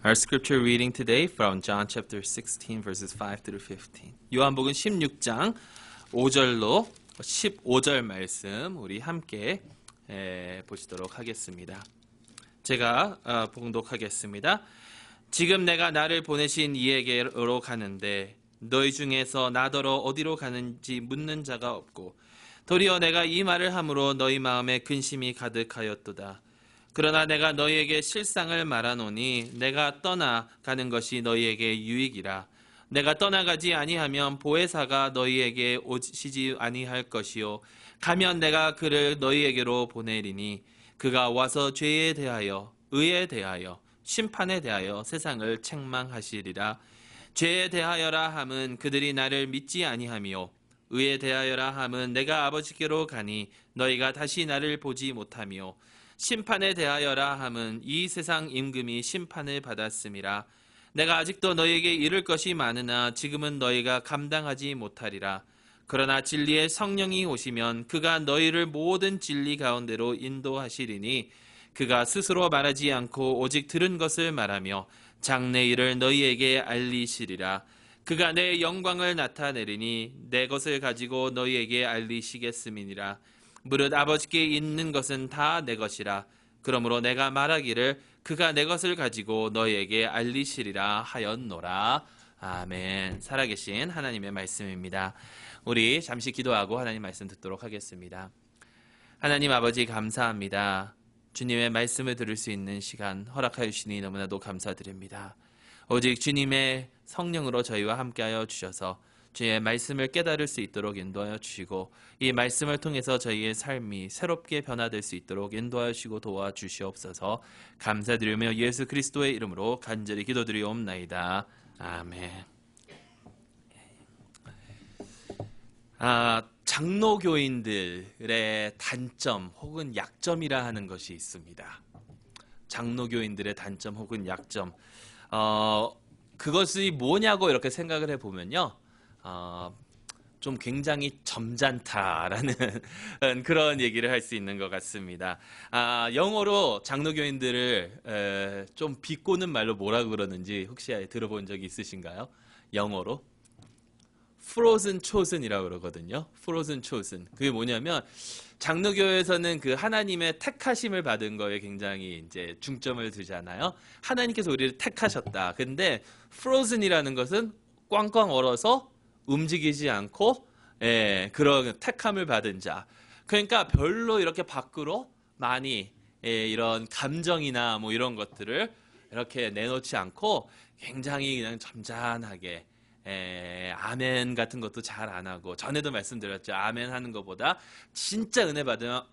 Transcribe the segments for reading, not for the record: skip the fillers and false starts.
Our scripture reading today from John chapter 16 verses 5 through 15. 요한복음 16장 5절로 15절 말씀 우리 함께 보시도록 하겠습니다. 제가 봉독하겠습니다. 지금 내가 나를 보내신 이에게로 가는데 너희 중에서 나더러 어디로 가는지 묻는 자가 없고 도리어 내가 이 말을 함으로 너희 마음에 근심이 가득하였도다. 그러나 내가 너희에게 실상을 말하노니 내가 떠나가는 것이 너희에게 유익이라. 내가 떠나가지 아니하면 보혜사가 너희에게 오시지 아니할 것이요 가면 내가 그를 너희에게로 보내리니 그가 와서 죄에 대하여 의에 대하여 심판에 대하여 세상을 책망하시리라. 죄에 대하여라 함은 그들이 나를 믿지 아니하며 의에 대하여라 함은 내가 아버지께로 가니 너희가 다시 나를 보지 못하며 심판에 대하여라 함은 이 세상 임금이 심판을 받았음이라. 내가 아직도 너희에게 이를 것이 많으나 지금은 너희가 감당하지 못하리라. 그러나 진리의 성령이 오시면 그가 너희를 모든 진리 가운데로 인도하시리니 그가 스스로 말하지 않고 오직 들은 것을 말하며 장래 일을 너희에게 알리시리라. 그가 내 영광을 나타내리니 내 것을 가지고 너희에게 알리시겠음이니라. 무릇 아버지께 있는 것은 다 내 것이라. 그러므로 내가 말하기를 그가 내 것을 가지고 너희에게 알리시리라 하였노라. 아멘. 살아계신 하나님의 말씀입니다. 우리 잠시 기도하고 하나님 말씀 듣도록 하겠습니다. 하나님 아버지 감사합니다. 주님의 말씀을 들을 수 있는 시간 허락하여 주시니 너무나도 감사드립니다. 오직 주님의 성령으로 저희와 함께하여 주셔서 주의 말씀을 깨달을 수 있도록 인도하여 주시고 이 말씀을 통해서 저희의 삶이 새롭게 변화될 수 있도록 인도하여 주시고 도와주시옵소서. 감사드리며 예수 그리스도의 이름으로 간절히 기도드리옵나이다. 아멘. 장로교인들의 단점 혹은 약점이라 하는 것이 있습니다. 장로교인들의 단점 혹은 약점. 그것이 뭐냐고 이렇게 생각을 해보면요. 좀 굉장히 점잖다라는 그런 얘기를 할 수 있는 것 같습니다. 영어로 장로교인들을 좀 비꼬는 말로 뭐라고 그러는지 혹시 들어본 적이 있으신가요? 영어로? frozen chosen이라고 그러거든요. frozen chosen. 그게 뭐냐면 장로교에서는 그 하나님의 택하심을 받은 거에 굉장히 이제 중점을 두잖아요. 하나님께서 우리를 택하셨다. 근데 frozen이라는 것은 꽝꽝 얼어서 움직이지 않고 그런 택함을 받은 자. 그러니까 별로 이렇게 밖으로 많이 이런 감정이나 뭐 이런 것들을 이렇게 내놓지 않고 굉장히 그냥 점잖하게 아멘 같은 것도 잘 안 하고, 전에도 말씀드렸죠. 아멘 하는 것보다 진짜 은혜 받으면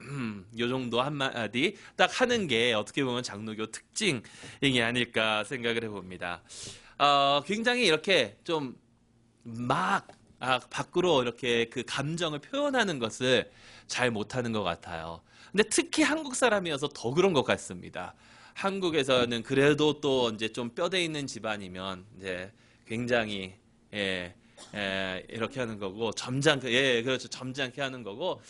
요 정도 한마디 딱 하는 게 어떻게 보면 장로교 특징이 아닐까 생각을 해봅니다. 굉장히 이렇게 좀 밖으로 이렇게 그 감정을 표현하는 것을 잘 못하는 것 같아요. 근데 특히 한국 사람이어서 더 그런 것 같습니다. 한국에서는 그래도 또 이제 좀 뼈대 있는 집안이면 이제 굉장히 이렇게 하는 거고 그렇죠. 점잖게 하는 거고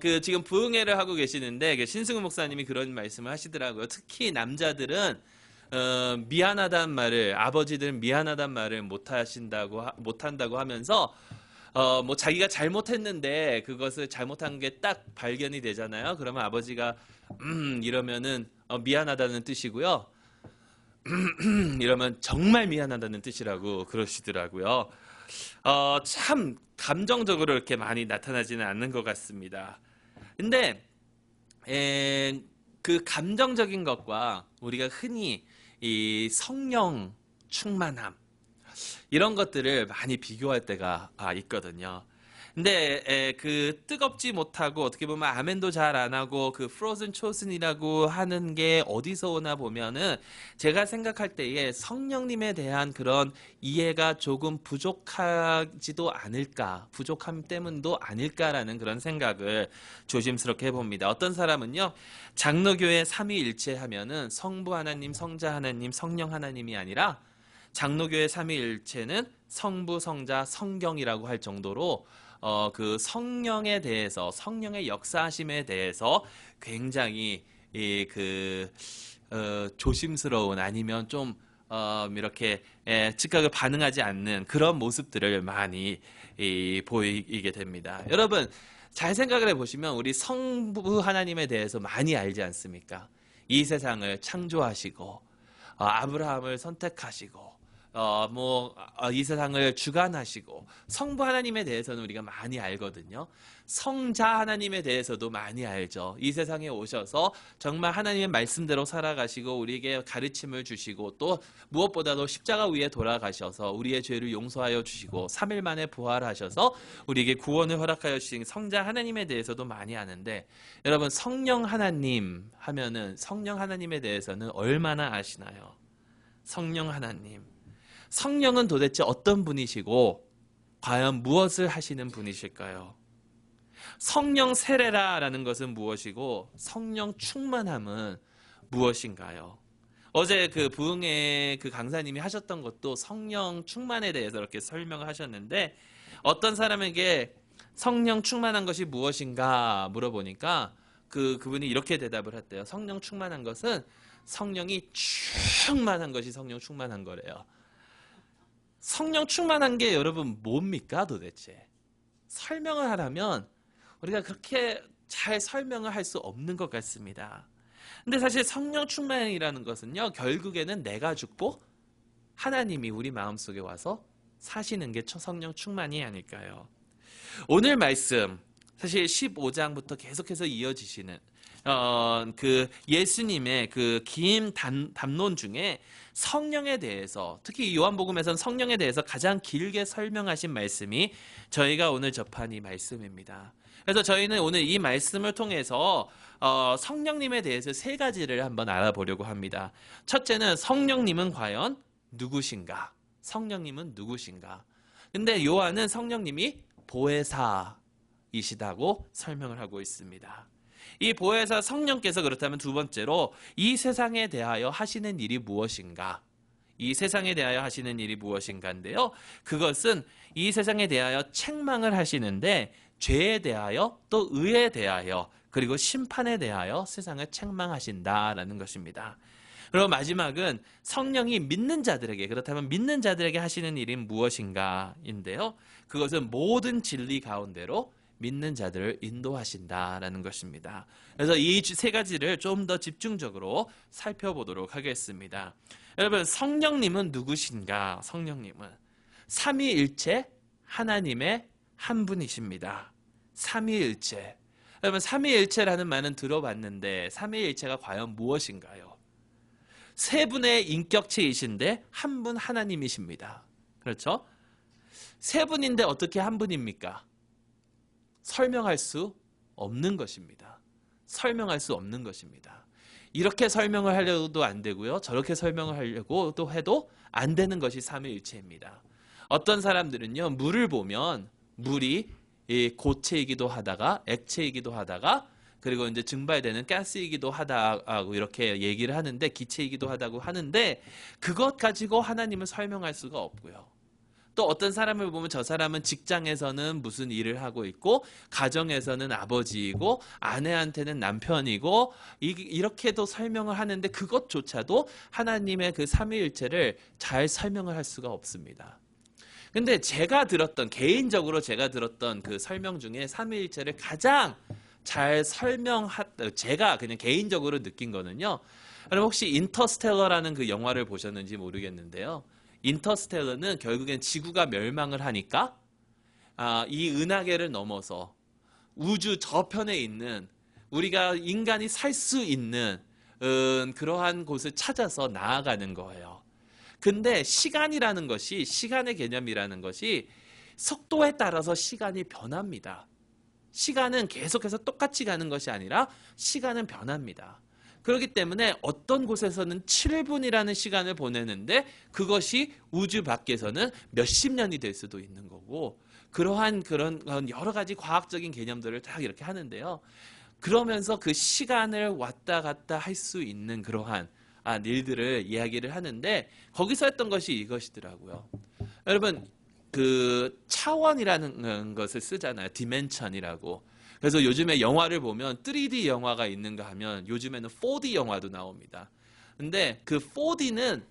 그 지금 부흥회를 하고 계시는데 신승우 목사님이 그런 말씀을 하시더라고요. 특히 남자들은 미안하단 말을, 아버지들은 미안하단 말을 못한다고 하면서 뭐 자기가 잘못했는데 그것을 잘못한 게 딱 발견이 되잖아요. 그러면 아버지가 이러면은 미안하다는 뜻이고요. 이러면 정말 미안하다는 뜻이라고 그러시더라고요. 참 감정적으로 이렇게 많이 나타나지는 않는 것 같습니다. 근데 그 감정적인 것과 우리가 흔히 이 성령 충만함 이런 것들을 많이 비교할 때가 있거든요. 근데 그 뜨겁지 못하고 어떻게 보면 아멘도 잘 안 하고 그 frozen chosen이라고 하는 게 어디서 오나 보면은 제가 생각할 때에 성령님에 대한 그런 이해가 조금 부족하지도 않을까, 부족함 때문도 아닐까라는 그런 생각을 조심스럽게 해봅니다. 어떤 사람은요, 장로교의 삼위일체 하면은 성부 하나님, 성자 하나님, 성령 하나님이 아니라 장로교의 삼위일체는 성부, 성자, 성경이라고 할 정도로 그 성령에 대해서, 성령의 역사하심에 대해서 굉장히 조심스러운, 아니면 좀 이렇게 즉각을 반응하지 않는 그런 모습들을 많이 보이게 됩니다. 여러분 잘 생각을 해보시면 우리 성부 하나님에 대해서 많이 알지 않습니까? 이 세상을 창조하시고 아브라함을 선택하시고 이 세상을 주관하시고 성부 하나님에 대해서는 우리가 많이 알거든요. 성자 하나님에 대해서도 많이 알죠. 이 세상에 오셔서 정말 하나님의 말씀대로 살아가시고 우리에게 가르침을 주시고 또 무엇보다도 십자가 위에 돌아가셔서 우리의 죄를 용서하여 주시고 3일 만에 부활하셔서 우리에게 구원을 허락하여 주신 성자 하나님에 대해서도 많이 아는데 여러분 성령 하나님 하면은 성령 하나님에 대해서는 얼마나 아시나요? 성령 하나님. 성령은 도대체 어떤 분이시고 과연 무엇을 하시는 분이실까요? 성령 세례라는 것은 무엇이고 성령 충만함은 무엇인가요? 어제 그 부흥회 그 강사님이 하셨던 것도 성령 충만에 대해서 이렇게 설명을 하셨는데 어떤 사람에게 성령 충만한 것이 무엇인가 물어보니까 그분이 이렇게 대답을 했대요. 성령 충만한 것은 성령이 충만한 것이 성령 충만한 거래요. 성령 충만한 게 여러분 뭡니까 도대체? 설명을 하라면 우리가 그렇게 잘 설명을 할 수 없는 것 같습니다. 근데 사실 성령 충만이라는 것은요, 결국에는 내가 죽고 하나님이 우리 마음속에 와서 사시는 게 성령 충만이 아닐까요? 오늘 말씀 사실 15장부터 계속해서 이어지시는 그 예수님의 그 긴 담론 중에 성령에 대해서 특히 요한복음에서는 성령에 대해서 가장 길게 설명하신 말씀이 저희가 오늘 접한 이 말씀입니다. 그래서 저희는 오늘 이 말씀을 통해서 성령님에 대해서 세 가지를 한번 알아보려고 합니다. 첫째는 성령님은 과연 누구신가? 성령님은 누구신가? 근데 요한은 성령님이 보혜사이시다고 설명을 하고 있습니다. 이 보혜사 성령께서 그렇다면 두 번째로 이 세상에 대하여 하시는 일이 무엇인가? 이 세상에 대하여 하시는 일이 무엇인가인데요. 그것은 이 세상에 대하여 책망을 하시는데 죄에 대하여 또 의에 대하여 그리고 심판에 대하여 세상을 책망하신다라는 것입니다. 그리고 마지막은 성령이 믿는 자들에게 그렇다면 믿는 자들에게 하시는 일인 무엇인가인데요. 그것은 모든 진리 가운데로 믿는 자들을 인도하신다라는 것입니다. 그래서 이 세 가지를 좀 더 집중적으로 살펴보도록 하겠습니다. 여러분 성령님은 누구신가? 성령님은 삼위일체 하나님의 한 분이십니다. 삼위일체. 여러분 삼위일체라는 말은 들어봤는데 삼위일체가 과연 무엇인가요? 세 분의 인격체이신데 한 분 하나님이십니다. 그렇죠? 세 분인데 어떻게 한 분입니까? 설명할 수 없는 것입니다. 설명할 수 없는 것입니다. 이렇게 설명을 하려고도 안 되고요. 저렇게 설명을 하려고 또 해도 안 되는 것이 삼위일체입니다. 어떤 사람들은요. 물을 보면 물이 고체이기도 하다가 액체이기도 하다가 그리고 이제 증발되는 가스이기도 하다고 이렇게 얘기를 하는데 기체이기도 하다고 하는데 그것 가지고 하나님을 설명할 수가 없고요. 또 어떤 사람을 보면 저 사람은 직장에서는 무슨 일을 하고 있고 가정에서는 아버지이고 아내한테는 남편이고 이렇게도 설명을 하는데 그것조차도 하나님의 그 삼위일체를 잘 설명을 할 수가 없습니다. 근데 개인적으로 제가 들었던 그 설명 중에 삼위일체를 가장 잘 제가 그냥 개인적으로 느낀 거는요. 여러분 혹시 인터스텔러라는 그 영화를 보셨는지 모르겠는데요. 인터스텔러는 결국엔 지구가 멸망을 하니까 이 은하계를 넘어서 우주 저편에 있는 우리가 인간이 살 수 있는 그러한 곳을 찾아서 나아가는 거예요. 근데 시간의 개념이라는 것이 속도에 따라서 시간이 변합니다. 시간은 계속해서 똑같이 가는 것이 아니라 시간은 변합니다. 그렇기 때문에 어떤 곳에서는 7분이라는 시간을 보내는데 그것이 우주 밖에서는 몇십 년이 될 수도 있는 거고 그런 여러 가지 과학적인 개념들을 딱 이렇게 하는데요. 그러면서 그 시간을 왔다 갔다 할 수 있는 그러한 일들을 이야기를 하는데 거기서 했던 것이 이것이더라고요. 여러분 그 차원이라는 것을 쓰잖아요. 디멘션이라고. 그래서 요즘에 영화를 보면 3D 영화가 있는가 하면 요즘에는 4D 영화도 나옵니다. 근데 그 4D는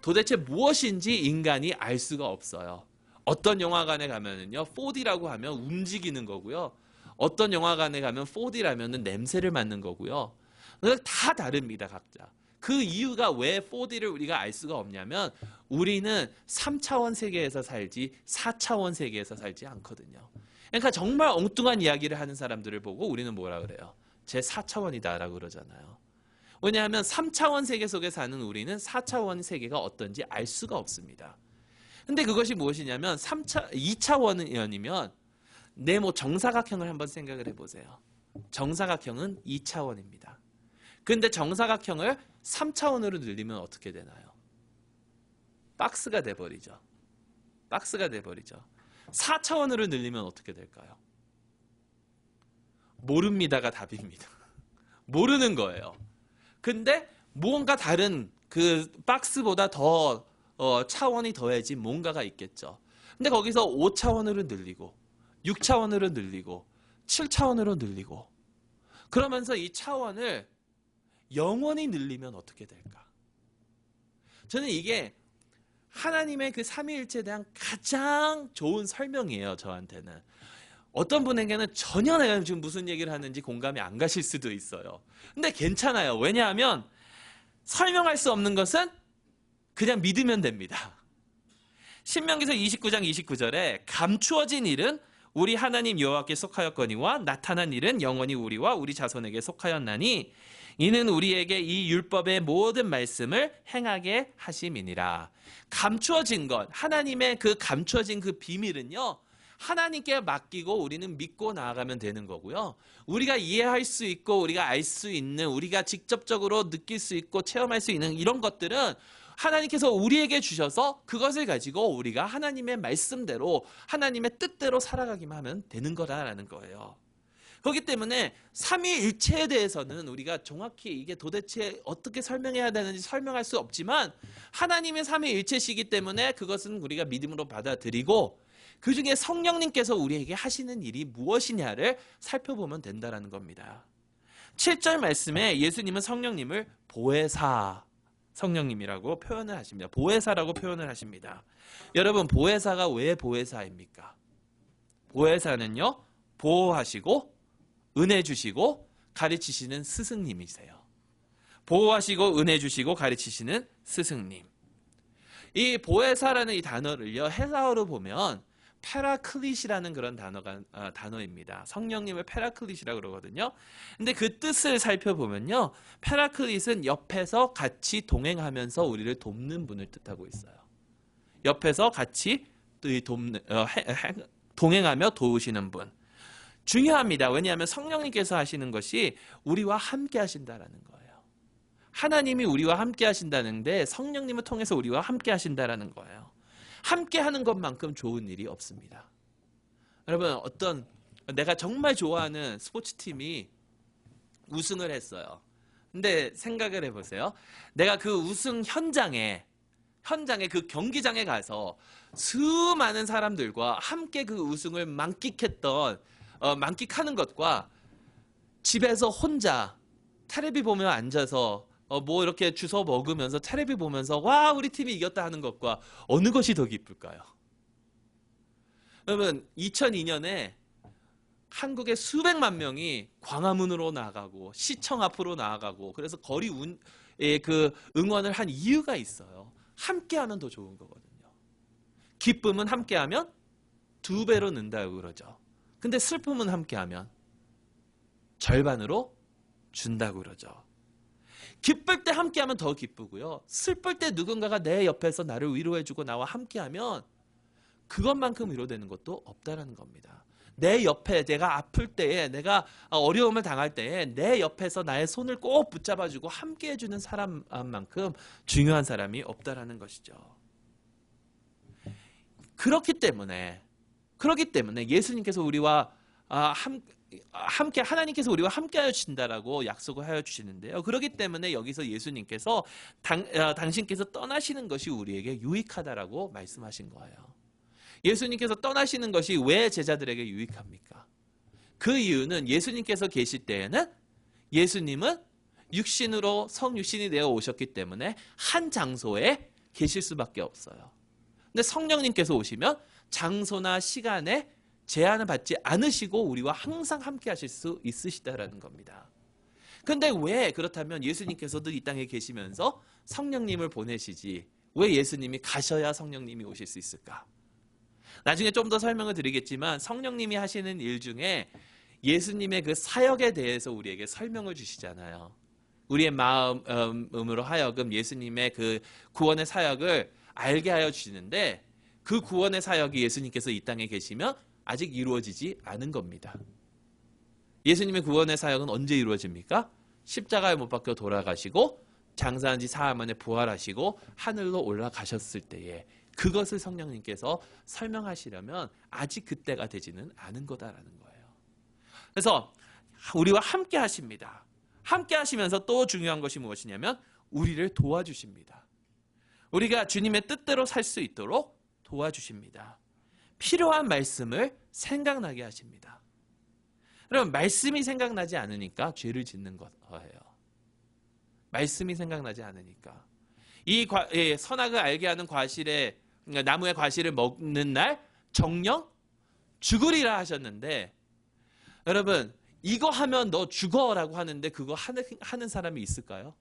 도대체 무엇인지 인간이 알 수가 없어요. 어떤 영화관에 가면은요, 4D라고 하면 움직이는 거고요. 어떤 영화관에 가면 4D라면은 냄새를 맡는 거고요. 다 다릅니다, 각자. 그 이유가 왜 4D를 우리가 알 수가 없냐면 우리는 3차원 세계에서 살지 4차원 세계에서 살지 않거든요. 그러니까 정말 엉뚱한 이야기를 하는 사람들을 보고 우리는 뭐라 그래요? 제 4차원이다라고 그러잖아요. 왜냐하면 3차원 세계 속에 사는 우리는 4차원 세계가 어떤지 알 수가 없습니다. 근데 그것이 무엇이냐면 2차원이면 네모 정사각형을 한번 생각을 해보세요. 정사각형은 2차원입니다. 근데 정사각형을 3차원으로 늘리면 어떻게 되나요? 박스가 돼버리죠. 박스가 돼버리죠. 4차원으로 늘리면 어떻게 될까요? 모릅니다가 답입니다. 모르는 거예요. 근데 뭔가 다른 그 박스보다 더 차원이 더해진 뭔가가 있겠죠. 근데 거기서 5차원으로 늘리고 6차원으로 늘리고 7차원으로 늘리고 그러면서 이 차원을 영원히 늘리면 어떻게 될까? 저는 이게 하나님의 그 삼위일체에 대한 가장 좋은 설명이에요. 저한테는. 어떤 분에게는 전혀 내가 지금 무슨 얘기를 하는지 공감이 안 가실 수도 있어요. 근데 괜찮아요. 왜냐하면 설명할 수 없는 것은 그냥 믿으면 됩니다. 신명기서 29장 29절에 감추어진 일은 우리 하나님 여호와께 속하였거니와 나타난 일은 영원히 우리와 우리 자손에게 속하였나니 이는 우리에게 이 율법의 모든 말씀을 행하게 하심이니라. 감추어진 것, 하나님의 그 감추어진 그 비밀은요, 하나님께 맡기고 우리는 믿고 나아가면 되는 거고요. 우리가 이해할 수 있고 우리가 알 수 있는, 우리가 직접적으로 느낄 수 있고 체험할 수 있는 이런 것들은 하나님께서 우리에게 주셔서 그것을 가지고 우리가 하나님의 말씀대로 하나님의 뜻대로 살아가기만 하면 되는 거라는 거예요. 그렇기 때문에 삼위일체에 대해서는 우리가 정확히 이게 도대체 어떻게 설명해야 되는지 설명할 수 없지만 하나님의 삼위일체시기 때문에 그것은 우리가 믿음으로 받아들이고 그 중에 성령님께서 우리에게 하시는 일이 무엇이냐를 살펴보면 된다는 겁니다. 7절 말씀에 예수님은 성령님을 보혜사 성령님이라고 표현을 하십니다. 보혜사라고 표현을 하십니다. 여러분, 보혜사가 왜 보혜사입니까? 보혜사는요, 보호하시고 은혜 주시고 가르치시는 스승님이세요. 보호하시고 은혜 주시고 가르치시는 스승님. 이 보혜사라는 이 단어를요, 헬라어로 보면 페라클릿이라는 그런 단어입니다. 성령님을 페라클릿이라고 그러거든요. 근데 그 뜻을 살펴보면요, 페라클릿은 옆에서 같이 동행하면서 우리를 돕는 분을 뜻하고 있어요. 옆에서 같이 동행하며 도우시는 분. 중요합니다. 왜냐하면 성령님께서 하시는 것이 우리와 함께 하신다라는 거예요. 하나님이 우리와 함께 하신다는데 성령님을 통해서 우리와 함께 하신다라는 거예요. 함께 하는 것만큼 좋은 일이 없습니다. 여러분, 내가 정말 좋아하는 스포츠팀이 우승을 했어요. 근데 생각을 해보세요. 내가 그 우승 현장에 그 경기장에 가서 수많은 사람들과 함께 그 우승을 만끽하는 것과 집에서 혼자 텔레비 보며 앉아서 뭐 이렇게 주워 먹으면서 텔레비 보면서 와 우리 팀이 이겼다 하는 것과 어느 것이 더 기쁠까요? 여러분, 2002년에 한국의 수백만 명이 광화문으로 나가고 시청 앞으로 나가고 그래서 거리 그 응원을 한 이유가 있어요. 함께하면 더 좋은 거거든요. 기쁨은 함께하면 2배로 는다고 그러죠. 근데 슬픔은 함께하면 절반으로 준다고 그러죠. 기쁠 때 함께하면 더 기쁘고요. 슬플 때 누군가가 내 옆에서 나를 위로해주고 나와 함께하면 그것만큼 위로되는 것도 없다라는 겁니다. 내 옆에 내가 아플 때에 내가 어려움을 당할 때에 내 옆에서 나의 손을 꼭 붙잡아주고 함께해주는 사람만큼 중요한 사람이 없다라는 것이죠. 그렇기 때문에 예수님께서 우리와 함께 하나님께서 우리와 함께하여 주신다라고 약속을 하여 주시는데요. 그렇기 때문에 여기서 예수님께서 당신께서 떠나시는 것이 우리에게 유익하다라고 말씀하신 거예요. 예수님께서 떠나시는 것이 왜 제자들에게 유익합니까? 그 이유는 예수님께서 계실 때에는 예수님은 성육신이 되어 오셨기 때문에 한 장소에 계실 수밖에 없어요. 근데 성령님께서 오시면 장소나 시간에 제한을 받지 않으시고 우리와 항상 함께 하실 수 있으시다라는 겁니다. 근데 왜 그렇다면 예수님께서도 이 땅에 계시면서 성령님을 보내시지 왜 예수님이 가셔야 성령님이 오실 수 있을까? 나중에 좀 더 설명을 드리겠지만 성령님이 하시는 일 중에 예수님의 그 사역에 대해서 우리에게 설명을 주시잖아요. 우리의 마음으로 하여금 예수님의 그 구원의 사역을 알게 하여 주시는데 그 구원의 사역이 예수님께서 이 땅에 계시면 아직 이루어지지 않은 겁니다. 예수님의 구원의 사역은 언제 이루어집니까? 십자가에 못 박혀 돌아가시고 장사한 지 사흘 만에 부활하시고 하늘로 올라가셨을 때에 그것을 성령님께서 설명하시려면 아직 그때가 되지는 않은 거다라는 거예요. 그래서 우리와 함께 하십니다. 함께 하시면서 또 중요한 것이 무엇이냐면 우리를 도와주십니다. 우리가 주님의 뜻대로 살 수 있도록 도와주십니다. 필요한 말씀을 생각나게 하십니다. 그럼 말씀이 생각나지 않으니까 죄를 짓는 거예요. 말씀이 생각나지 않으니까. 이 선악을 알게 하는 과실에 나무의 과실을 먹는 날 정령 죽으리라 하셨는데 여러분 이거 하면 너 죽어라고 하는데 그거 하는 사람이 있을까요?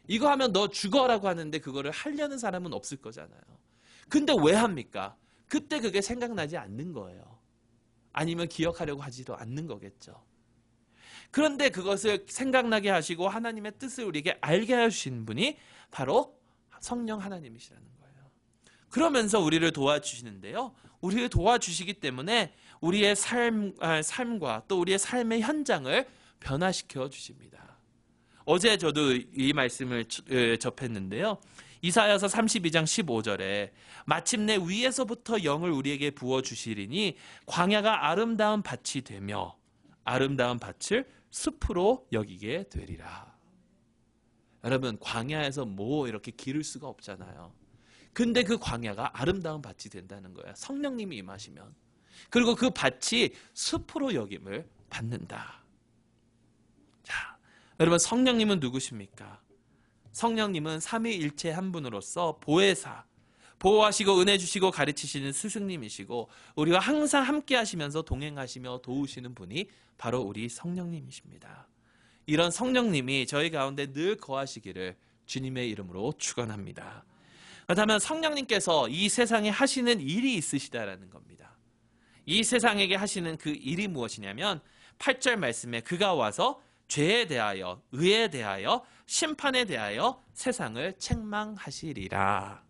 이거 하면 너 죽어라고 하는데 그거를 하려는 사람은 없을 거잖아요. 근데 왜 합니까? 그때 그게 생각나지 않는 거예요. 아니면 기억하려고 하지도 않는 거겠죠. 그런데 그것을 생각나게 하시고 하나님의 뜻을 우리에게 알게 하신 분이 바로 성령 하나님이시라는 거예요. 그러면서 우리를 도와주시는데요. 우리를 도와주시기 때문에 우리의 삶과 또 우리의 삶의 현장을 변화시켜 주십니다. 어제 저도 이 말씀을 접했는데요. 이사야서 32장 15절에 마침내 위에서부터 영을 우리에게 부어주시리니 광야가 아름다운 밭이 되며 아름다운 밭을 숲으로 여기게 되리라. 여러분 광야에서 뭐 이렇게 기를 수가 없잖아요. 근데 그 광야가 아름다운 밭이 된다는 거예요. 성령님이 임하시면. 그리고 그 밭이 숲으로 여김을 받는다. 자, 여러분 성령님은 누구십니까? 성령님은 삼위일체 한 분으로서 보혜사, 보호하시고 은혜 주시고 가르치시는 스승님이시고 우리와 항상 함께 하시면서 동행하시며 도우시는 분이 바로 우리 성령님이십니다. 이런 성령님이 저희 가운데 늘 거하시기를 주님의 이름으로 축원합니다. 그렇다면 성령님께서 이 세상에 하시는 일이 있으시다라는 겁니다. 이 세상에게 하시는 그 일이 무엇이냐면 8절 말씀에 그가 와서 죄에 대하여 의에 대하여 심판에 대하여 세상을 책망하시리라.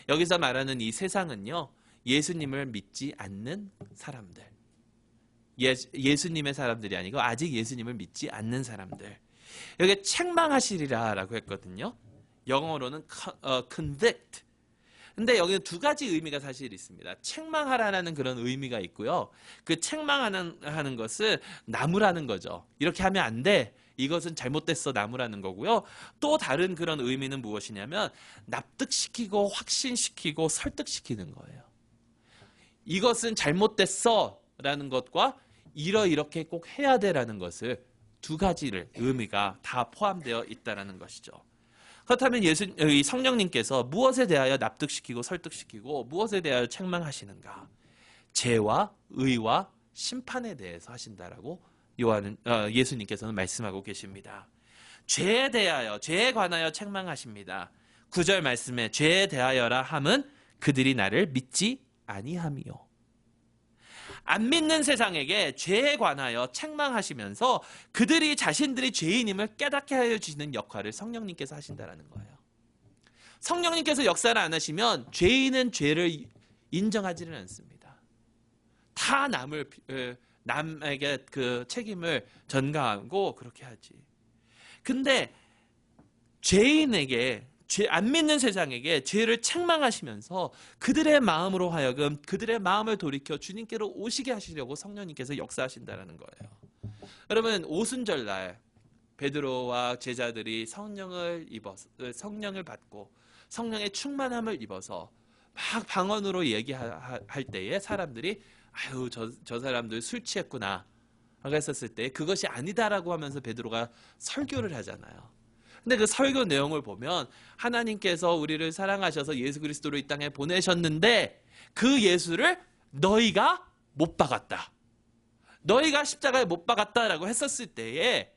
여기서 말하는 이 세상은요. 예수님을 믿지 않는 사람들. 예수님의 사람들이 아니고 아직 예수님을 믿지 않는 사람들. 여기 책망하시리라라고 했거든요. 영어로는 convict. 근데 여기는 두 가지 의미가 사실 있습니다. 책망하라는 그런 의미가 있고요. 그 책망하는 것은 나무라는 거죠. 이렇게 하면 안 돼. 이것은 잘못됐어 나무라는 거고요. 또 다른 그런 의미는 무엇이냐면 납득시키고 확신시키고 설득시키는 거예요. 이것은 잘못됐어 라는 것과 이렇게 꼭 해야 돼라는 것을 두 가지를 의미가 다 포함되어 있다는 것이죠. 그렇다면 이 성령님께서 무엇에 대하여 납득시키고 설득시키고 무엇에 대하여 책망하시는가? 죄와 의와 심판에 대해서 하신다라고 예수님께서는 말씀하고 계십니다. 죄에 대하여 죄에 관하여 책망하십니다. 9절 말씀에 죄에 대하여라 함은 그들이 나를 믿지 아니함이요. 안 믿는 세상에게 죄에 관하여 책망하시면서 그들이 자신들이 죄인임을 깨닫게 하여 주시는 역할을 성령님께서 하신다는 거예요. 성령님께서 역사를 안 하시면 죄인은 죄를 인정하지는 않습니다. 다 남에게 그 책임을 전가하고 그렇게 하지. 근데 죄인에게 안 믿는 세상에게 죄를 책망하시면서 그들의 마음으로 하여금 그들의 마음을 돌이켜 주님께로 오시게 하시려고 성령님께서 역사하신다는 거예요. 여러분 오순절날 베드로와 제자들이 성령을 받고 성령의 충만함을 입어서 막 방언으로 얘기할 때에 사람들이 아유 저 사람들 술 취했구나 라고 했었을 때 그것이 아니다라고 하면서 베드로가 설교를 하잖아요. 근데 그 설교 내용을 보면 하나님께서 우리를 사랑하셔서 예수 그리스도를 이 땅에 보내셨는데 그 예수를 너희가 못 박았다. 너희가 십자가에 못 박았다라고 했었을 때에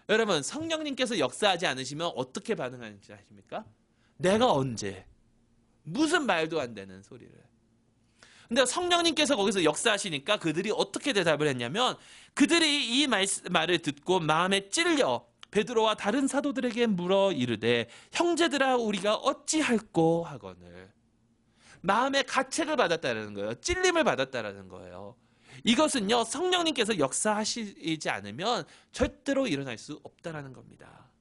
여러분 성령님께서 역사하지 않으시면 어떻게 반응하는지 아십니까? 내가 언제 무슨 말도 안 되는 소리를. 근데 성령님께서 거기서 역사하시니까 그들이 어떻게 대답을 했냐면 그들이 이 말을 듣고 마음에 찔려 베드로와 다른 사도들에게 물어 이르되 형제들아 우리가 어찌할꼬 하거늘. 마음의 가책을 받았다는 거예요. 찔림을 받았다는 거예요. 이것은요 성령님께서 역사하시지 않으면 절대로 일어날 수 없다라는 겁니다.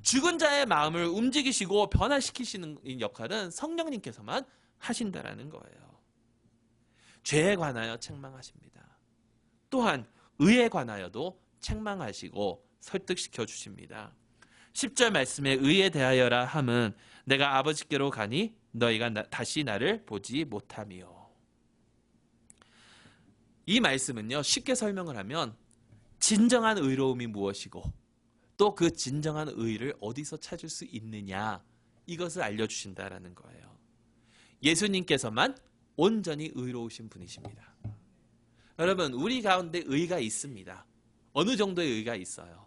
죽은 자의 마음을 움직이시고 변화시키시는 역할은 성령님께서만 하신다라는 거예요. 죄에 관하여 책망하십니다. 또한 의에 관하여도 책망하시고 설득시켜 주십니다. 10절 말씀에 의에 대하여라 함은 내가 아버지께로 가니 너희가 다시 나를 보지 못하미요. 이 말씀은요 쉽게 설명을 하면 진정한 의로움이 무엇이고 또 그 진정한 의를 어디서 찾을 수 있느냐 이것을 알려주신다라는 거예요. 예수님께서만 온전히 의로우신 분이십니다. 여러분 우리 가운데 의가 있습니다. 어느 정도의 의가 있어요.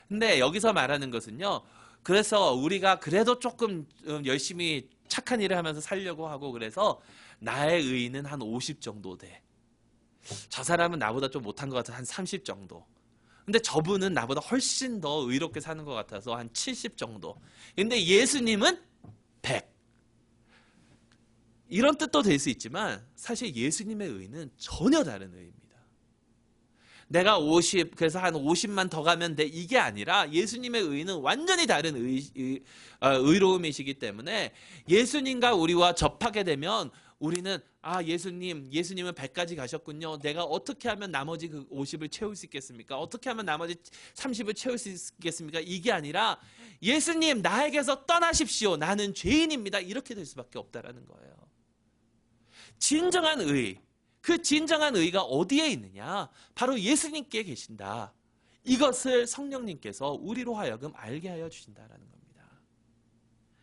근데 여기서 말하는 것은요 그래서 우리가 그래도 조금 열심히 착한 일을 하면서 살려고 하고 그래서 나의 의는 한 50 정도 돼. 저 사람은 나보다 좀 못한 것 같아서 한 30 정도. 근데 저분은 나보다 훨씬 더 의롭게 사는 것 같아서 한 70 정도. 근데 예수님은 100. 이런 뜻도 될 수 있지만 사실 예수님의 의는 전혀 다른 의입니다. 내가 50, 그래서 한 50만 더 가면 돼. 이게 아니라 예수님의 의는 완전히 다른 의로움이시기 때문에 예수님과 우리와 접하게 되면 우리는 예수님은 100까지 가셨군요. 내가 어떻게 하면 나머지 그 50을 채울 수 있겠습니까? 어떻게 하면 나머지 30을 채울 수 있겠습니까? 이게 아니라 예수님 나에게서 떠나십시오. 나는 죄인입니다. 이렇게 될 수밖에 없다라는 거예요. 진정한 의, 그 진정한 의가 어디에 있느냐? 바로 예수님께 계신다. 이것을 성령님께서 우리로 하여금 알게 하여 주신다라는 겁니다.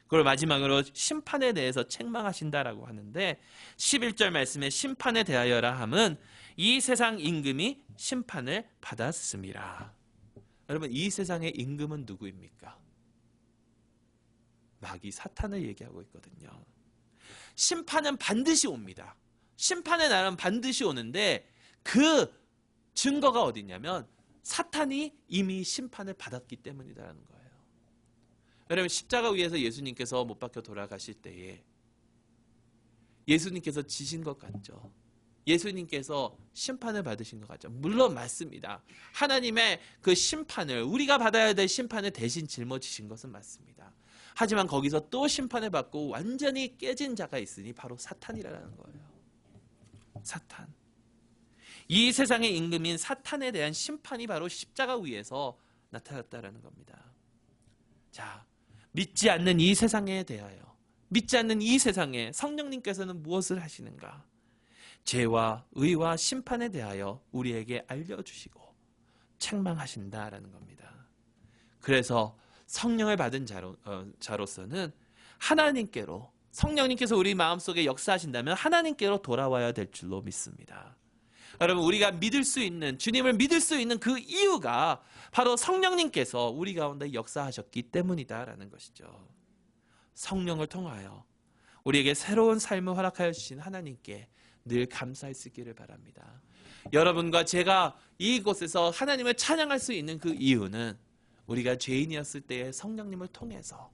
그걸 마지막으로 심판에 대해서 책망하신다라고 하는데 11절 말씀에 심판에 대하여라 함은 이 세상 임금이 심판을 받았습니다. 여러분 이 세상의 임금은 누구입니까? 마귀 사탄을 얘기하고 있거든요. 심판은 반드시 옵니다. 심판의 날은 반드시 오는데 그 증거가 어디냐면 사탄이 이미 심판을 받았기 때문이라는 거예요. 여러분 십자가 위에서 예수님께서 못 박혀 돌아가실 때에 예수님께서 지신 것 같죠? 예수님께서 심판을 받으신 것 같죠? 물론 맞습니다. 하나님의 그 심판을 우리가 받아야 될 심판을 대신 짊어지신 것은 맞습니다. 하지만 거기서 또 심판을 받고 완전히 깨진 자가 있으니 바로 사탄이라는 거예요. 사탄. 이 세상의 임금인 사탄에 대한 심판이 바로 십자가 위에서 나타났다라는 겁니다. 자, 믿지 않는 이 세상에 대하여, 믿지 않는 이 세상에 성령님께서는 무엇을 하시는가? 죄와 의와 심판에 대하여 우리에게 알려주시고 책망하신다라는 겁니다. 그래서 성령을 받은 자로서는 하나님께로, 성령님께서 우리 마음속에 역사하신다면 하나님께로 돌아와야 될 줄로 믿습니다. 여러분 우리가 믿을 수 있는, 주님을 믿을 수 있는 그 이유가 바로 성령님께서 우리 가운데 역사하셨기 때문이다라는 것이죠. 성령을 통하여 우리에게 새로운 삶을 허락하여 주신 하나님께 늘 감사할 수 있기를 바랍니다. 여러분과 제가 이곳에서 하나님을 찬양할 수 있는 그 이유는 우리가 죄인이었을 때의 성령님을 통해서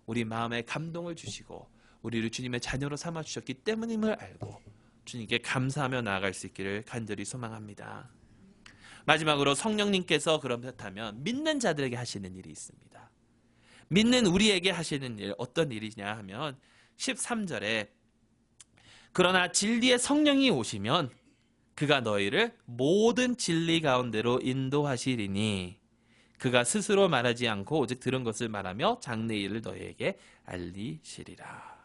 우리 마음에 감동을 주시고 우리를 주님의 자녀로 삼아 주셨기 때문임을 알고 주님께 감사하며 나아갈 수 있기를 간절히 소망합니다. 마지막으로 성령님께서 그렇다면 믿는 자들에게 하시는 일이 있습니다. 믿는 우리에게 하시는 일, 어떤 일이냐 하면 13절에 그러나 진리의 성령이 오시면 그가 너희를 모든 진리 가운데로 인도하시리니 그가 스스로 말하지 않고 오직 들은 것을 말하며 장래 일을 너희에게 알리시리라.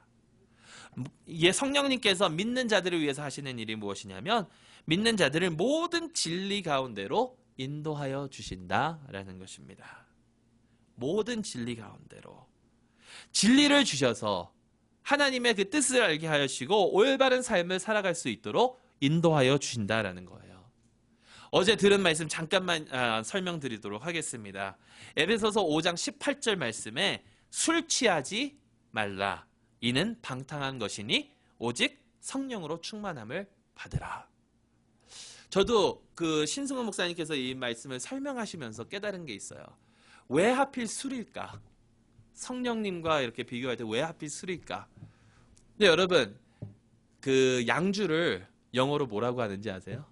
이게 성령님께서 믿는 자들을 위해서 하시는 일이 무엇이냐면 믿는 자들을 모든 진리 가운데로 인도하여 주신다라는 것입니다. 모든 진리 가운데로 진리를 주셔서 하나님의 그 뜻을 알게 하시고 올바른 삶을 살아갈 수 있도록 인도하여 주신다라는 거예요. 어제 들은 말씀 잠깐만 설명드리도록 하겠습니다. 에베소서 5장 18절 말씀에 술 취하지 말라. 이는 방탕한 것이니 오직 성령으로 충만함을 받으라. 저도 그 신승훈 목사님께서 이 말씀을 설명하시면서 깨달은 게 있어요. 왜 하필 술일까? 성령님과 이렇게 비교할 때 왜 하필 술일까? 근데 여러분, 그 양주를 영어로 뭐라고 하는지 아세요?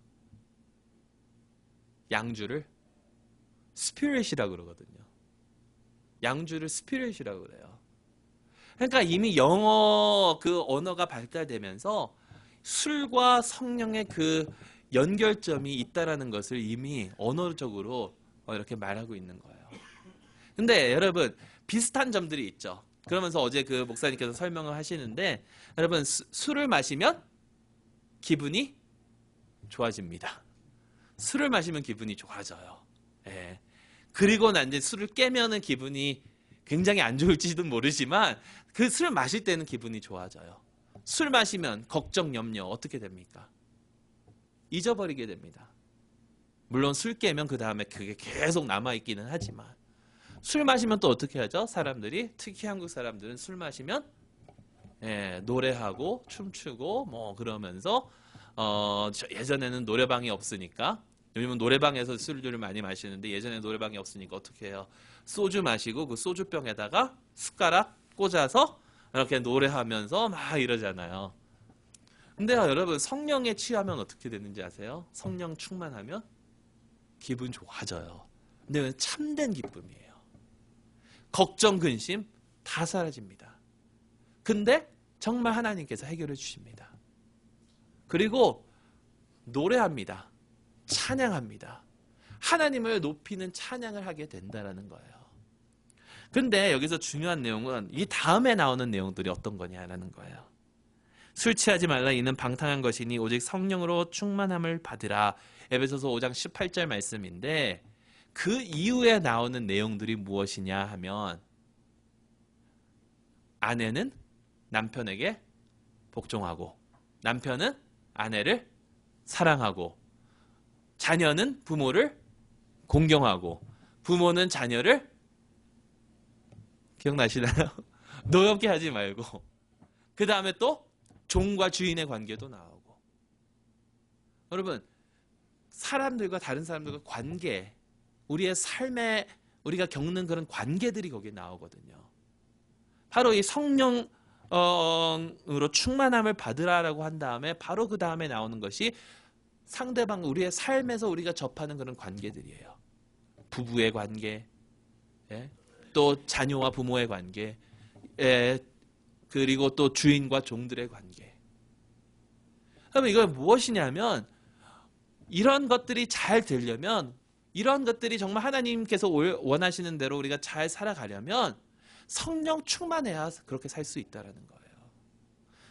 양주를 스피릿이라고 그러거든요. 양주를 스피릿이라고 그래요. 그러니까 이미 영어 그 언어가 발달되면서 술과 성령의 그 연결점이 있다라는 것을 이미 언어적으로 이렇게 말하고 있는 거예요. 근데 여러분, 비슷한 점들이 있죠. 그러면서 어제 그 목사님께서 설명을 하시는데, 여러분, 술을 마시면 기분이 좋아집니다. 술을 마시면 기분이 좋아져요. 예. 그리고 난 이제 술을 깨면은 기분이 굉장히 안 좋을지도 모르지만 그 술 마실 때는 기분이 좋아져요. 술 마시면 걱정, 염려 어떻게 됩니까? 잊어버리게 됩니다. 물론 술 깨면 그 다음에 그게 계속 남아있기는 하지만 술 마시면 또 어떻게 하죠? 사람들이, 특히 한국 사람들은 술 마시면 노래하고 춤추고 뭐 그러면서 예전에는 노래방이 없으니까, 요즘은 노래방에서 술들을 많이 마시는데 예전에 노래방이 없으니까 어떻게 해요? 소주 마시고 그 소주병에다가 숟가락 꽂아서 이렇게 노래하면서 막 이러잖아요. 근데 여러분, 성령에 취하면 어떻게 되는지 아세요? 성령 충만하면 기분 좋아져요. 근데 참된 기쁨이에요. 걱정, 근심 다 사라집니다. 근데 정말 하나님께서 해결해 주십니다. 그리고 노래합니다. 찬양합니다. 하나님을 높이는 찬양을 하게 된다는 거예요. 근데 여기서 중요한 내용은 이 다음에 나오는 내용들이 어떤 거냐라는 거예요. 술 취하지 말라. 이는 방탕한 것이니 오직 성령으로 충만함을 받으라. 에베소서 5장 18절 말씀인데, 그 이후에 나오는 내용들이 무엇이냐 하면, 아내는 남편에게 복종하고, 남편은 아내를 사랑하고, 자녀는 부모를 공경하고, 부모는 자녀를, 기억나시나요? 노엽게 하지 말고, 그 다음에 또 종과 주인의 관계도 나오고. 여러분, 사람들과 다른 사람들과 관계, 우리의 삶에 우리가 겪는 그런 관계들이 거기에 나오거든요. 바로 이 성령으로 충만함을 받으라라고 한 다음에 바로 그 다음에 나오는 것이 상대방, 우리의 삶에서 우리가 접하는 그런 관계들이에요. 부부의 관계, 또 자녀와 부모의 관계, 그리고 또 주인과 종들의 관계. 그러면 이건 무엇이냐면, 이런 것들이 잘 되려면, 이런 것들이 정말 하나님께서 원하시는 대로 우리가 잘 살아가려면 성령 충만해야 그렇게 살 수 있다는 거예요.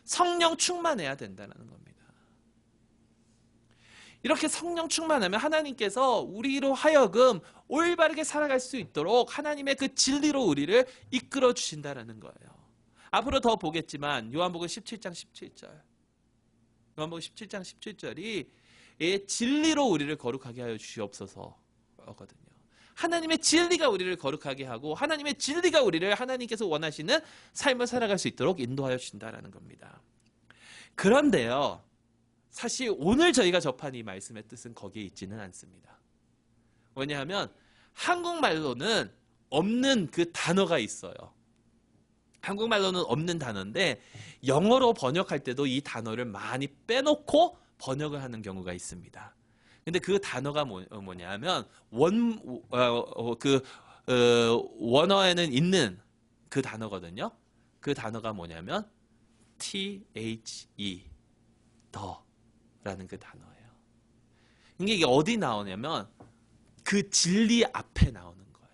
성령 충만해야 된다는 겁니다. 이렇게 성령 충만하면 하나님께서 우리로 하여금 올바르게 살아갈 수 있도록 하나님의 그 진리로 우리를 이끌어 주신다는 거예요. 앞으로 더 보겠지만 요한복음 17장 17절. 요한복음 17장 17절이 진리로 우리를 거룩하게 하여 주시옵소서거든요. 하나님의 진리가 우리를 거룩하게 하고 하나님의 진리가 우리를 하나님께서 원하시는 삶을 살아갈 수 있도록 인도하여 주신다는 겁니다. 그런데요, 사실 오늘 저희가 접한 이 말씀의 뜻은 거기에 있지는 않습니다. 왜냐하면 한국말로는 없는 그 단어가 있어요. 한국말로는 없는 단어인데 영어로 번역할 때도 이 단어를 많이 빼놓고 번역을 하는 경우가 있습니다. 근데 그 단어가 뭐냐면 원어에는 있는 그 단어거든요. 그 단어가 뭐냐면 THE, 더라는 그 단어예요. 이게 어디 나오냐면 그 진리 앞에 나오는 거예요.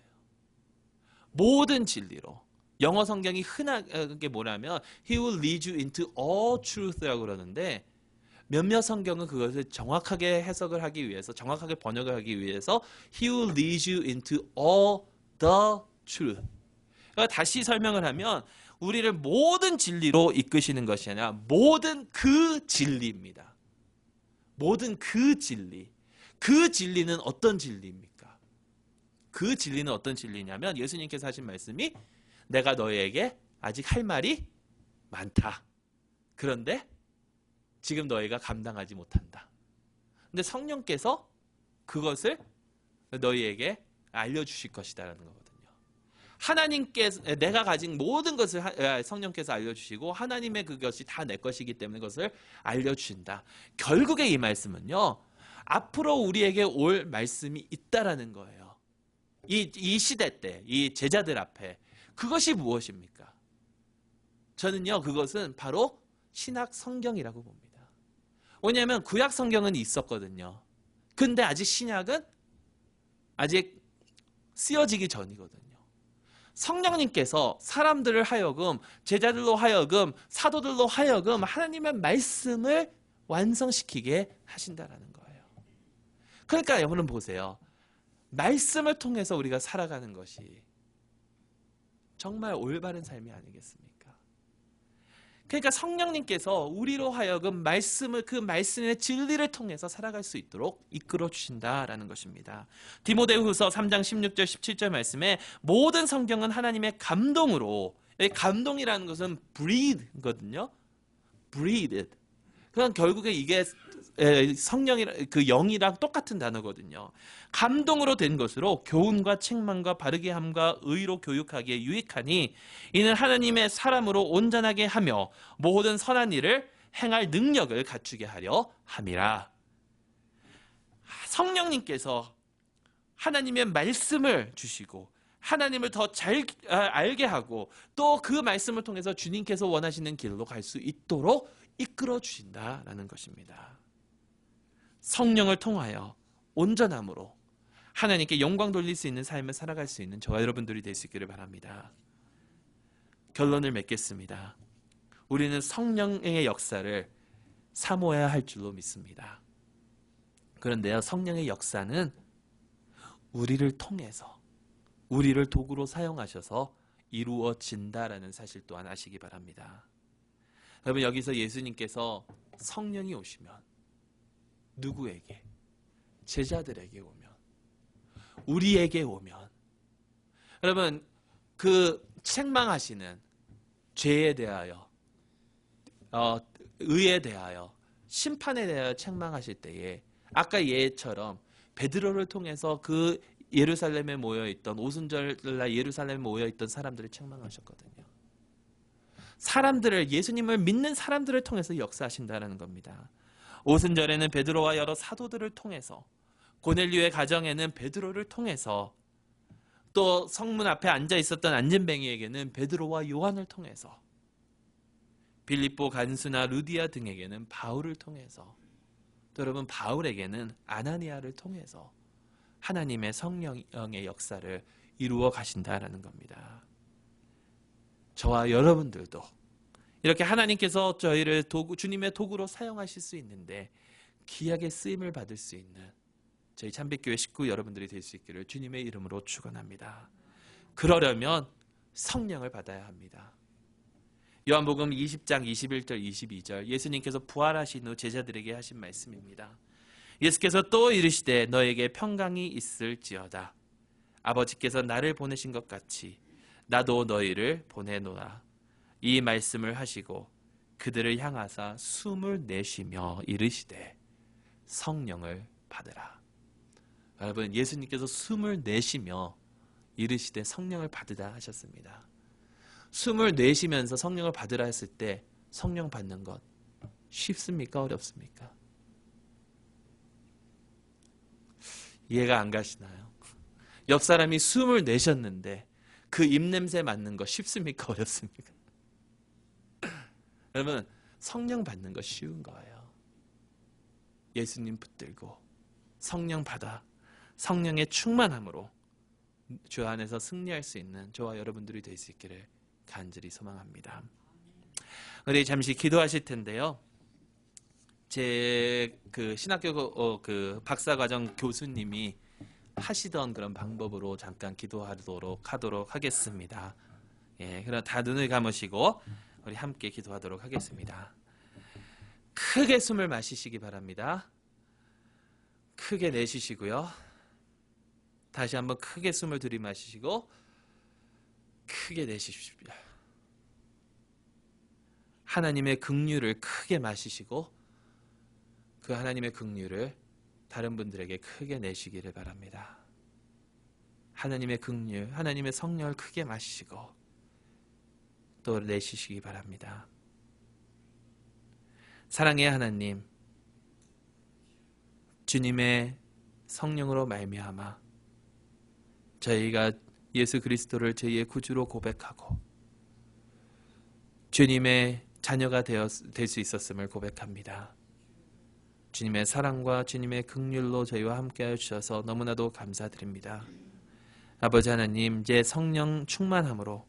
모든 진리로. 영어 성경이 흔하게 뭐냐면 He will lead you into all truth라고 그러는데, 몇몇 성경은 그것을 정확하게 해석을 하기 위해서, 정확하게 번역을 하기 위해서 He will lead you into all the truth. 그러니까 다시 설명을 하면 우리를 모든 진리로 이끄시는 것이 아니라 모든 그 진리입니다. 모든 그 진리. 그 진리는 어떤 진리입니까? 그 진리는 어떤 진리냐면 예수님께서 하신 말씀이 내가 너희에게 아직 할 말이 많다. 그런데 지금 너희가 감당하지 못한다. 근데 성령께서 그것을 너희에게 알려주실 것이다라는 거거든요. 하나님께서 내가 가진 모든 것을 성령께서 알려주시고 하나님의 그것이 다 내 것이기 때문에 그것을 알려주신다. 결국에 이 말씀은요. 앞으로 우리에게 올 말씀이 있다라는 거예요. 이 시대 때, 이 제자들 앞에 그것이 무엇입니까? 저는요. 그것은 바로 신약 성경이라고 봅니다. 왜냐하면 구약 성경은 있었거든요. 근데 아직 신약은 아직 쓰여지기 전이거든요. 성령님께서 사람들을 하여금 제자들로 하여금 사도들로 하여금 하나님의 말씀을 완성시키게 하신다라는 거예요. 그러니까 여러분 보세요. 말씀을 통해서 우리가 살아가는 것이 정말 올바른 삶이 아니겠습니까? 그러니까 성령님께서 우리로 하여금 그 말씀의 진리를 통해서 살아갈 수 있도록 이끌어 주신다라는 것입니다. 디모데후서 3장 16절 17절 말씀에 모든 성경은 하나님의 감동으로, 감동이라는 것은 breathe거든요. breathed. 그럼 결국에 이게 성령이랑 그 영이랑 똑같은 단어거든요. 감동으로 된 것으로 교훈과 책망과 바르게 함과 의로 교육하기에 유익하니 이는 하나님의 사람으로 온전하게 하며 모든 선한 일을 행할 능력을 갖추게 하려 함이라. 성령님께서 하나님의 말씀을 주시고 하나님을 더 잘 알게 하고 또 그 말씀을 통해서 주님께서 원하시는 길로 갈 수 있도록 이끌어 주신다라는 것입니다. 성령을 통하여 온전함으로 하나님께 영광 돌릴 수 있는 삶을 살아갈 수 있는 저와 여러분들이 될 수 있기를 바랍니다. 결론을 맺겠습니다. 우리는 성령의 역사를 사모해야 할 줄로 믿습니다. 그런데요, 성령의 역사는 우리를 통해서 우리를 도구로 사용하셔서 이루어진다라는 사실 또한 아시기 바랍니다. 여러분 여기서 예수님께서 성령이 오시면 누구에게? 제자들에게 오면 우리에게 오면 여러분 그 책망하시는 죄에 대하여 의에 대하여 심판에 대하여 책망하실 때에 아까 예처럼 베드로를 통해서 그 예루살렘에 모여있던 오순절날 예루살렘에 모여있던 사람들을 책망하셨거든요. 사람들을 예수님을 믿는 사람들을 통해서 역사하신다는 겁니다. 오순절에는 베드로와 여러 사도들을 통해서 고넬료의 가정에는 베드로를 통해서 또 성문 앞에 앉아 있었던 안진뱅이에게는 베드로와 요한을 통해서 빌립보 간수나 루디아 등에게는 바울을 통해서 또 여러분 바울에게는 아나니아를 통해서 하나님의 성령의 역사를 이루어 가신다라는 겁니다. 저와 여러분들도 이렇게 하나님께서 저희를 주님의 도구로 사용하실 수 있는데 귀하게 쓰임을 받을 수 있는 저희 참빛교회 식구 여러분들이 될 수 있기를 주님의 이름으로 축원합니다. 그러려면 성령을 받아야 합니다. 요한복음 20장 21절 22절 예수님께서 부활하신 후 제자들에게 하신 말씀입니다. 예수께서 또 이르시되 너에게 평강이 있을지어다. 아버지께서 나를 보내신 것 같이 나도 너희를 보내노라. 이 말씀을 하시고 그들을 향하사 숨을 내쉬며 이르시되 성령을 받으라. 여러분 예수님께서 숨을 내쉬며 이르시되 성령을 받으라 하셨습니다. 숨을 내쉬면서 성령을 받으라 했을 때 성령 받는 것 쉽습니까? 어렵습니까? 이해가 안 가시나요? 옆 사람이 숨을 내셨는데 그 입냄새 맡는 거 쉽습니까? 어렵습니까? 여러분 성령 받는 거 쉬운 거예요. 예수님 붙들고 성령 받아 성령의 충만함으로 주 안에서 승리할 수 있는 저와 여러분들이 될 수 있기를 간절히 소망합니다. 우리 잠시 기도하실 텐데요. 제 그 신학교 그 박사과정 교수님이 하시던 그런 방법으로 잠깐 하도록 하겠습니다. 예, 그럼 다 눈을 감으시고 우리 함께 기도하도록 하겠습니다. 크게 숨을 마시시기 바랍니다. 크게 내쉬시고요. 다시 한번 크게 숨을 들이마시시고 크게 내쉬십시오. 하나님의 긍휼을 크게 마시시고 그 하나님의 긍휼을 다른 분들에게 크게 내시기를 바랍니다. 하나님의 긍휼, 하나님의 성령을 크게 마시시고 또 내쉬시기 바랍니다. 사랑의 하나님, 주님의 성령으로 말미암아 저희가 예수 그리스도를 저희의 구주로 고백하고 주님의 자녀가 될 수 있었음을 고백합니다. 주님의 사랑과 주님의 긍휼로 저희와 함께하여 주셔서 너무나도 감사드립니다. 아버지 하나님, 이제 성령 충만함으로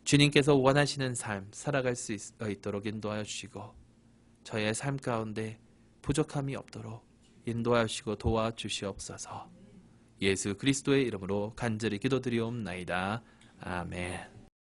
주님께서 원하시는 삶 살아갈 수 있도록 인도하여 주시고 저의 삶 가운데 부족함이 없도록 인도하여 주시고 도와주시옵소서. 예수 그리스도의 이름으로 간절히 기도드리옵나이다. 아멘.